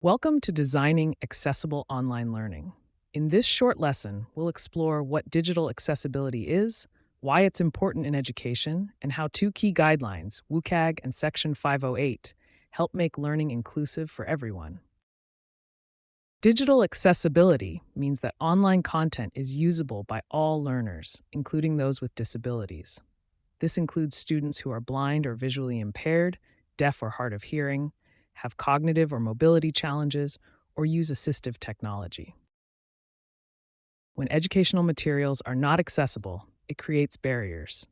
Welcome to Designing Accessible Online Learning. In this short lesson, we'll explore what digital accessibility is, why it's important in education, and how two key guidelines, WCAG and Section 508, help make learning inclusive for everyone. Digital accessibility means that online content is usable by all learners, including those with disabilities. This includes students who are blind or visually impaired, deaf or hard of hearing, have cognitive or mobility challenges, or use assistive technology. When educational materials are not accessible, it creates barriers.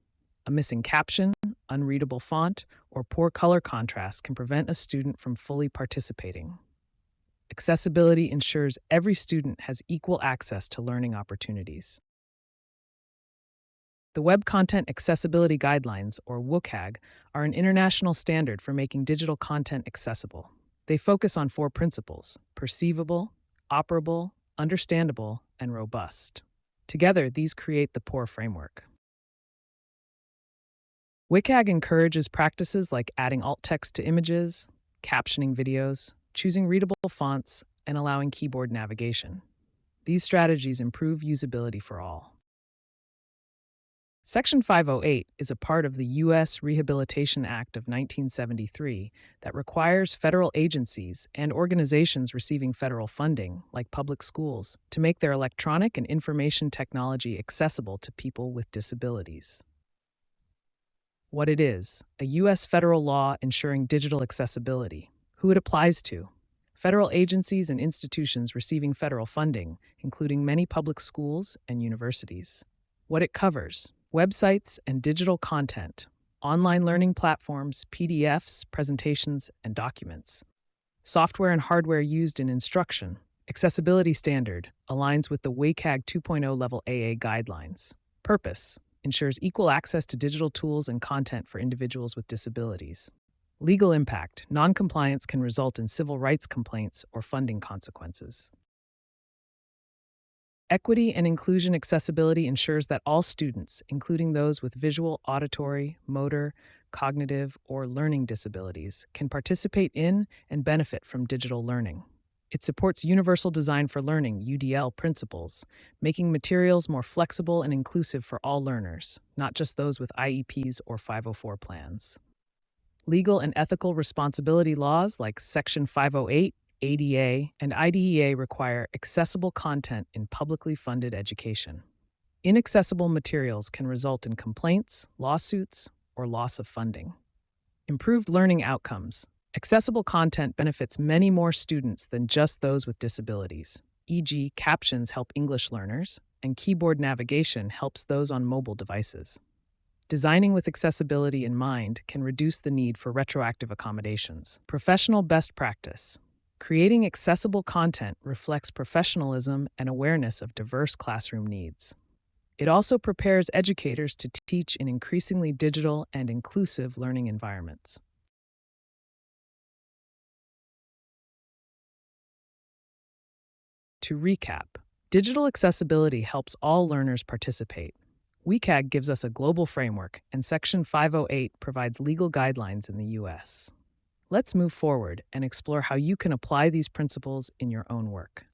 A missing caption, unreadable font, or poor color contrast can prevent a student from fully participating. Accessibility ensures every student has equal access to learning opportunities. The Web Content Accessibility Guidelines, or WCAG, are an international standard for making digital content accessible. They focus on four principles: perceivable, operable, understandable, and robust. Together, these create the POUR framework. WCAG encourages practices like adding alt text to images, captioning videos, choosing readable fonts, and allowing keyboard navigation. These strategies improve usability for all. Section 508 is a part of the U.S. Rehabilitation Act of 1973 that requires federal agencies and organizations receiving federal funding, like public schools, to make their electronic and information technology accessible to people with disabilities. What it is: a U.S. federal law ensuring digital accessibility. Who it applies to: federal agencies and institutions receiving federal funding, including many public schools and universities. What it covers: websites and digital content, online learning platforms, PDFs, presentations, and documents. Software and hardware used in instruction. Accessibility standard aligns with the WCAG 2.0 Level AA guidelines. Purpose: ensures equal access to digital tools and content for individuals with disabilities. Legal impact: noncompliance can result in civil rights complaints or funding consequences. Equity and inclusion accessibility ensures that all students, including those with visual, auditory, motor, cognitive, or learning disabilities, can participate in and benefit from digital learning. It supports Universal Design for Learning (UDL) principles, making materials more flexible and inclusive for all learners, not just those with IEPs or 504 plans. Legal and ethical responsibility laws like Section 508, ADA, and IDEA require accessible content in publicly funded education. Inaccessible materials can result in complaints, lawsuits, or loss of funding. Improved learning outcomes. Accessible content benefits many more students than just those with disabilities. E.g., captions help English learners, and keyboard navigation helps those on mobile devices. Designing with accessibility in mind can reduce the need for retroactive accommodations. Professional best practice. Creating accessible content reflects professionalism and awareness of diverse classroom needs. It also prepares educators to teach in increasingly digital and inclusive learning environments. To recap, digital accessibility helps all learners participate. WCAG gives us a global framework, and Section 508 provides legal guidelines in the U.S. Let's move forward and explore how you can apply these principles in your own work.